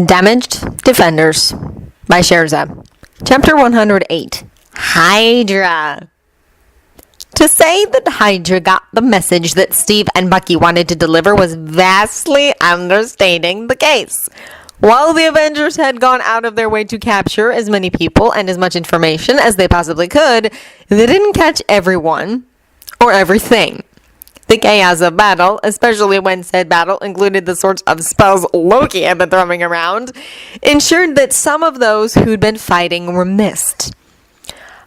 Damaged Defenders by Scherzeb. Chapter 108. Hydra. To say that Hydra got the message that Steve and Bucky wanted to deliver was vastly understating the case. While the Avengers had gone out of their way to capture as many people and as much information as they possibly could, they didn't catch everyone or everything. The chaos of battle, especially when said battle included the sorts of spells Loki had been throwing around, ensured that some of those who'd been fighting were missed.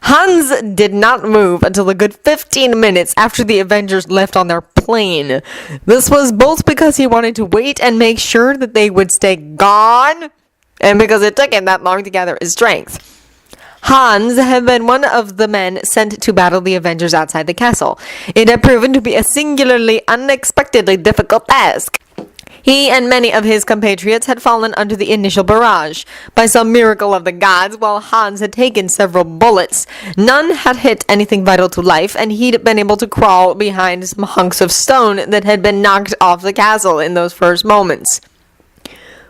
Hans did not move until a good 15 minutes after the Avengers left on their plane. This was both because he wanted to wait and make sure that they would stay gone, and because it took him that long to gather his strength. Hans had been one of the men sent to battle the Avengers outside the castle. It had proven to be a singularly, unexpectedly difficult task. He and many of his compatriots had fallen under the initial barrage. By some miracle of the gods, while Hans had taken several bullets, none had hit anything vital to life, and he'd been able to crawl behind some hunks of stone that had been knocked off the castle in those first moments,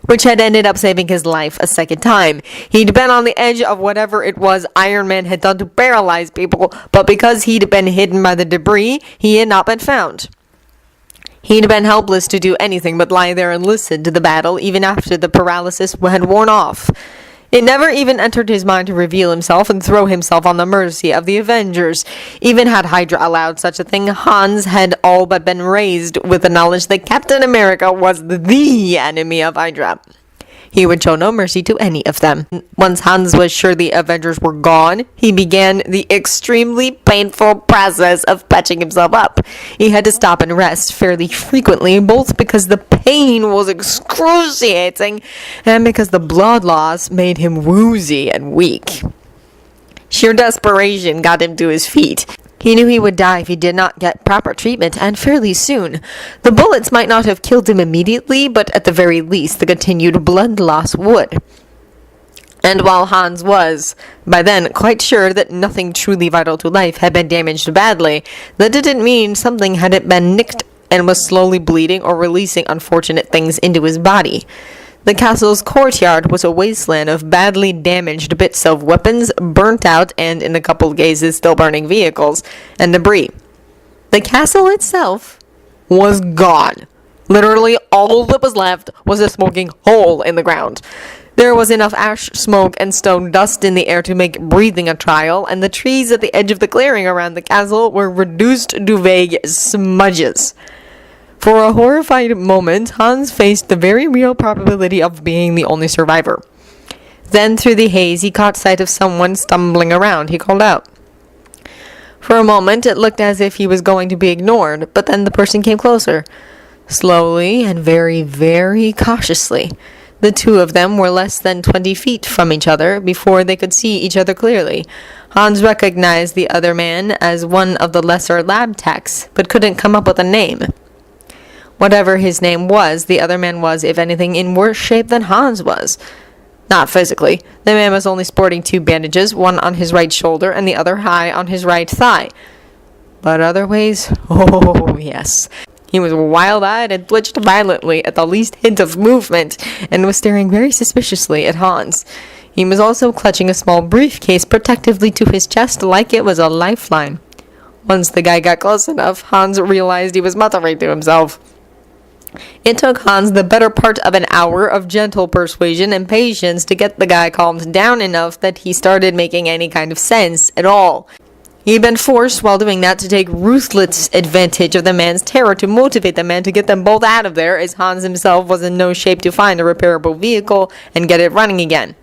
which had ended up saving his life a second time. He'd been on the edge of whatever it was Iron Man had done to paralyze people, but because he'd been hidden by the debris, he had not been found. He'd been helpless to do anything but lie there and listen to the battle, even after the paralysis had worn off. It never even entered his mind to reveal himself and throw himself on the mercy of the Avengers. Even had Hydra allowed such a thing, Hans had all but been raised with the knowledge that Captain America was the enemy of Hydra. He would show no mercy to any of them. Once Hans was sure the Avengers were gone, he began the extremely painful process of patching himself up. He had to stop and rest fairly frequently, both because the pain was excruciating and because the blood loss made him woozy and weak. Sheer desperation got him to his feet. He knew he would die if he did not get proper treatment, and fairly soon. The bullets might not have killed him immediately, but at the very least the continued blood loss would. And while Hans was, by then, quite sure that nothing truly vital to life had been damaged badly, that didn't mean something hadn't been nicked and was slowly bleeding or releasing unfortunate things into his body. The castle's courtyard was a wasteland of badly damaged bits of weapons, burnt out, and in a couple of cases still burning vehicles, and debris. The castle itself was gone. Literally all that was left was a smoking hole in the ground. There was enough ash, smoke, and stone dust in the air to make breathing a trial, and the trees at the edge of the clearing around the castle were reduced to vague smudges. For a horrified moment, Hans faced the very real probability of being the only survivor. Then, through the haze, he caught sight of someone stumbling around. He called out. For a moment, it looked as if he was going to be ignored, but then the person came closer. Slowly and very, very cautiously. The two of them were less than 20 feet from each other before they could see each other clearly. Hans recognized the other man as one of the lesser lab techs, but couldn't come up with a name. Whatever his name was, the other man was, if anything, in worse shape than Hans was. Not physically. The man was only sporting two bandages, one on his right shoulder and the other high on his right thigh. But other ways? Oh, yes. He was wild-eyed and twitched violently at the least hint of movement, and was staring very suspiciously at Hans. He was also clutching a small briefcase protectively to his chest like it was a lifeline. Once the guy got close enough, Hans realized he was muttering to himself. It took Hans the better part of an hour of gentle persuasion and patience to get the guy calmed down enough that he started making any kind of sense at all. He'd been forced, while doing that, to take ruthless advantage of the man's terror to motivate the man to get them both out of there, as Hans himself was in no shape to find a repairable vehicle and get it running again.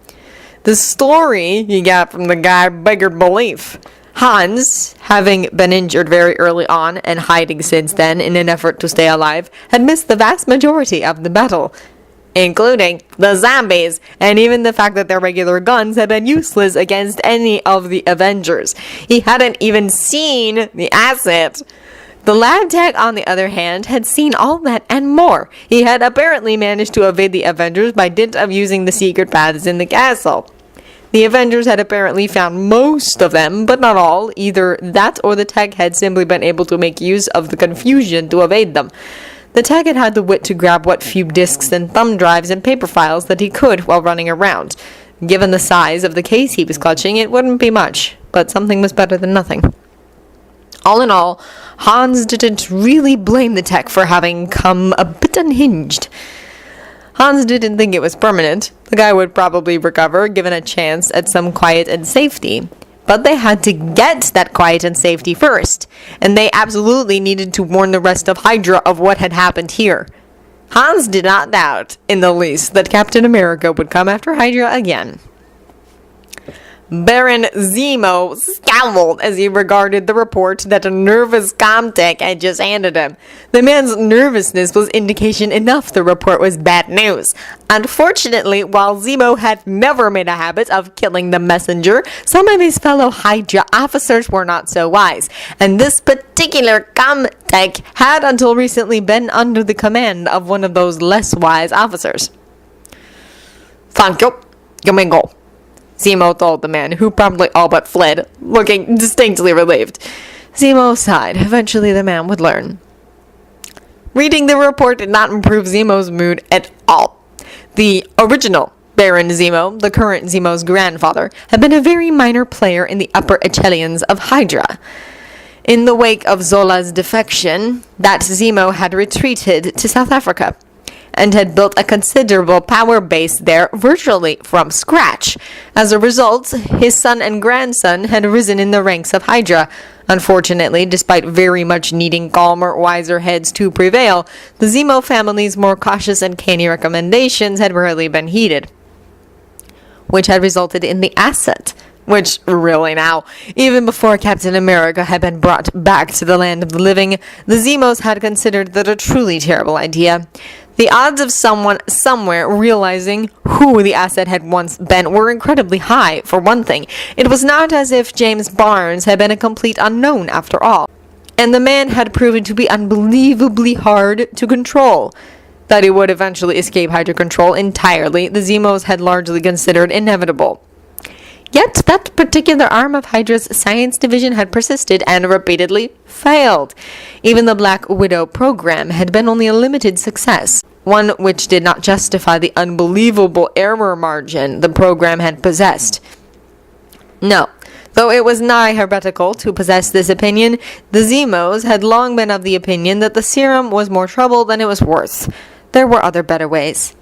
The story he got from the guy beggared belief. Hans, having been injured very early on and hiding since then in an effort to stay alive, had missed the vast majority of the battle, including the zombies, and even the fact that their regular guns had been useless against any of the Avengers. He hadn't even seen the asset. The lab tech, on the other hand, had seen all that and more. He had apparently managed to evade the Avengers by dint of using the secret paths in the castle. The Avengers had apparently found most of them, but not all. Either that or the tech had simply been able to make use of the confusion to evade them. The tech had had the wit to grab what few disks and thumb drives and paper files that he could while running around. Given the size of the case he was clutching, it wouldn't be much, but something was better than nothing. All in all, Hans didn't really blame the tech for having come a bit unhinged. Hans didn't think it was permanent. The guy would probably recover, given a chance at some quiet and safety. But they had to get that quiet and safety first, and they absolutely needed to warn the rest of Hydra of what had happened here. Hans did not doubt in the least that Captain America would come after Hydra again. Baron Zemo scowled as he regarded the report that a nervous comtech had just handed him. The man's nervousness was indication enough the report was bad news. Unfortunately, while Zemo had never made a habit of killing the messenger, some of his fellow Hydra officers were not so wise, and this particular comtech had until recently been under the command of one of those less wise officers. "Thank you. You may go," Zemo told the man, who promptly all but fled, looking distinctly relieved. Zemo sighed. Eventually the man would learn. Reading the report did not improve Zemo's mood at all. The original Baron Zemo, the current Zemo's grandfather, had been a very minor player in the upper echelons of Hydra. In the wake of Zola's defection, that Zemo had retreated to South Africa and had built a considerable power base there virtually from scratch. As a result, his son and grandson had risen in the ranks of Hydra. Unfortunately, despite very much needing calmer, wiser heads to prevail, the Zemo family's more cautious and canny recommendations had rarely been heeded, which had resulted in the asset. Which, really now, even before Captain America had been brought back to the land of the living, the Zemos had considered that a truly terrible idea. The odds of someone somewhere realizing who the asset had once been were incredibly high, for one thing. It was not as if James Barnes had been a complete unknown after all, and the man had proven to be unbelievably hard to control. That he would eventually escape Hydra control entirely, the Zemos had largely considered inevitable. Yet that particular arm of Hydra's science division had persisted and repeatedly failed. Even the Black Widow program had been only a limited success, one which did not justify the unbelievable error margin the program had possessed. No, though it was nigh heretical to possess this opinion, the Zemos had long been of the opinion that the serum was more trouble than it was worth. There were other better ways.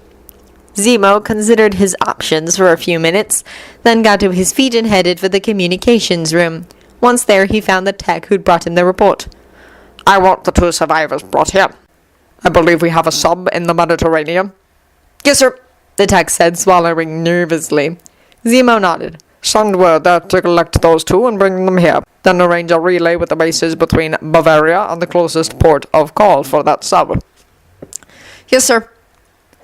Zemo considered his options for a few minutes, then got to his feet and headed for the communications room. Once there, he found the tech who'd brought him the report. "I want the 2 survivors brought here. I believe we have a sub in the Mediterranean." "Yes, sir," the tech said, swallowing nervously. Zemo nodded. "Send word there to collect those 2 and bring them here. Then arrange a relay with the bases between Bavaria and the closest port of call for that sub." "Yes, sir."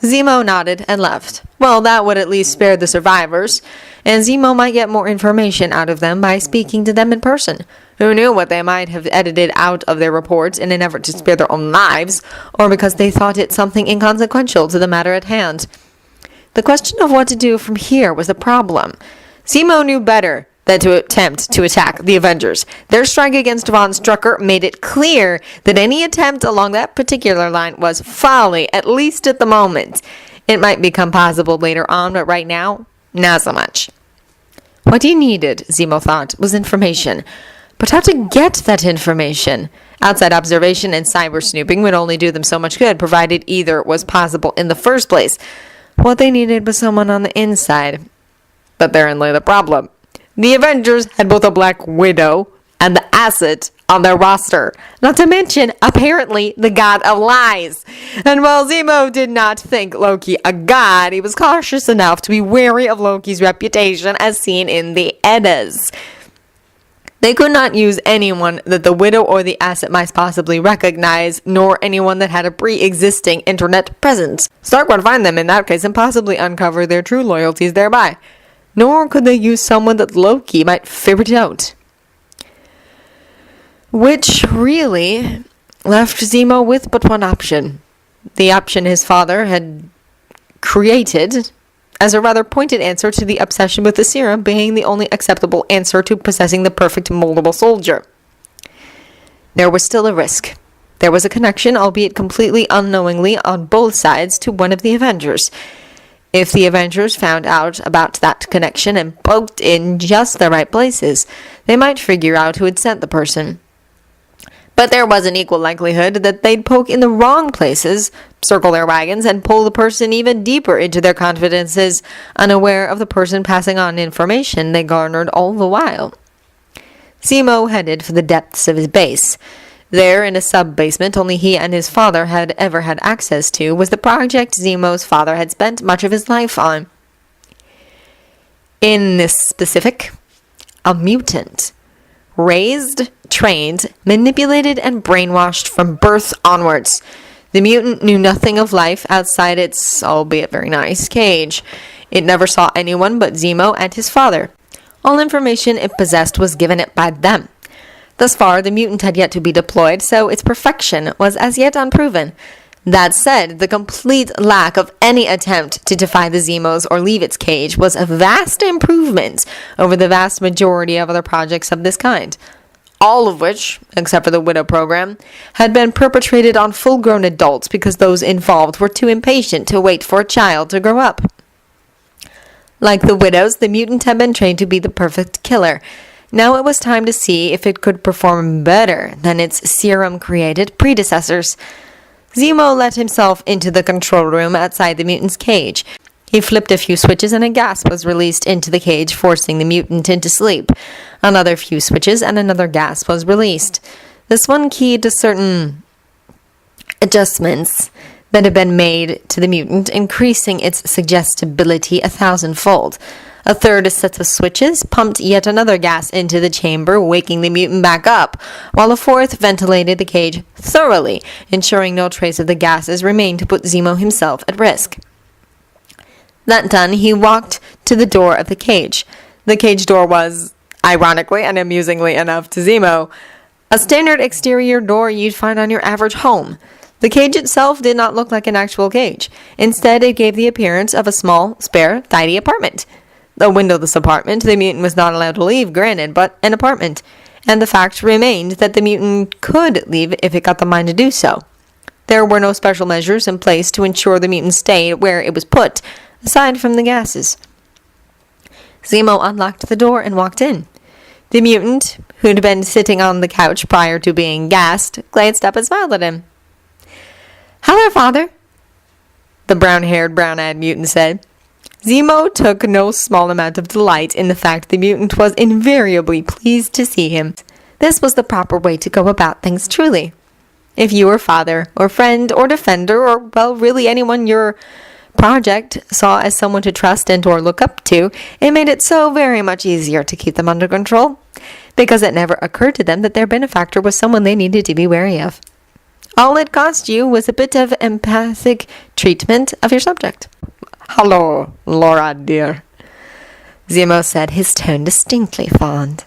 Zemo nodded and left. Well, that would at least spare the survivors, and Zemo might get more information out of them by speaking to them in person. Who knew what they might have edited out of their reports in an effort to spare their own lives, or because they thought it something inconsequential to the matter at hand. The question of what to do from here was the problem. Zemo knew better than to attempt to attack the Avengers. Their strike against Von Strucker made it clear that any attempt along that particular line was folly, at least at the moment. It might become possible later on, but right now, not so much. What he needed, Zemo thought, was information. But how to get that information? Outside observation and cyber snooping would only do them so much good, provided either was possible in the first place. What they needed was someone on the inside. But therein lay the problem. The Avengers had both a Black Widow and the Asset on their roster, not to mention, apparently, the God of Lies. And while Zemo did not think Loki a god, he was cautious enough to be wary of Loki's reputation as seen in the Eddas. They could not use anyone that the Widow or the Asset might possibly recognize, nor anyone that had a pre-existing internet presence. Stark would find them in that case and possibly uncover their true loyalties thereby. Nor could they use someone that Loki might ferret out. Which really left Zemo with but one option. The option his father had created as a rather pointed answer to the obsession with the serum being the only acceptable answer to possessing the perfect moldable soldier. There was still a risk. There was a connection, albeit completely unknowingly, on both sides to one of the Avengers. If the Avengers found out about that connection and poked in just the right places, they might figure out who had sent the person. But there was an equal likelihood that they'd poke in the wrong places, circle their wagons, and pull the person even deeper into their confidences, unaware of the person passing on information they garnered all the while. Zemo headed for the depths of his base. There, in a sub-basement only he and his father had ever had access to, was the project Zemo's father had spent much of his life on. In this specific, a mutant. Raised, trained, manipulated, and brainwashed from birth onwards. The mutant knew nothing of life outside its, albeit very nice, cage. It never saw anyone but Zemo and his father. All information it possessed was given it by them. Thus far, the mutant had yet to be deployed, so its perfection was as yet unproven. That said, the complete lack of any attempt to defy the Zemos or leave its cage was a vast improvement over the vast majority of other projects of this kind, all of which, except for the Widow program, had been perpetrated on full-grown adults because those involved were too impatient to wait for a child to grow up. Like the Widows, the mutant had been trained to be the perfect killer. Now it was time to see if it could perform better than its serum-created predecessors. Zemo let himself into the control room outside the mutant's cage. He flipped a few switches and a gas was released into the cage, forcing the mutant into sleep. Another few switches and another gas was released. This one keyed to certain adjustments that had been made to the mutant, increasing its suggestibility 1,000-fold. A third set of switches pumped yet another gas into the chamber, waking the mutant back up, while a fourth ventilated the cage thoroughly, ensuring no trace of the gases remained to put Zemo himself at risk. That done, he walked to the door of the cage. The cage door was, ironically and amusingly enough to Zemo, a standard exterior door you'd find on your average home. The cage itself did not look like an actual cage. Instead, it gave the appearance of a small, spare, tidy apartment. A windowless apartment the mutant was not allowed to leave, granted, but an apartment. And the fact remained that the mutant could leave if it got the mind to do so. There were no special measures in place to ensure the mutant stayed where it was put, aside from the gases. Zemo unlocked the door and walked in. The mutant, who'd been sitting on the couch prior to being gassed, glanced up and smiled at him. "Hello, Father," the brown-haired, brown-eyed mutant said. Zemo took no small amount of delight in the fact the mutant was invariably pleased to see him. This was the proper way to go about things, truly. If you or father, or friend, or defender, or, well, really anyone your project saw as someone to trust and or look up to, it made it so very much easier to keep them under control, because it never occurred to them that their benefactor was someone they needed to be wary of. All it cost you was a bit of empathic treatment of your subject. "Hello, Laura, dear," Zemo said, his tone distinctly fond.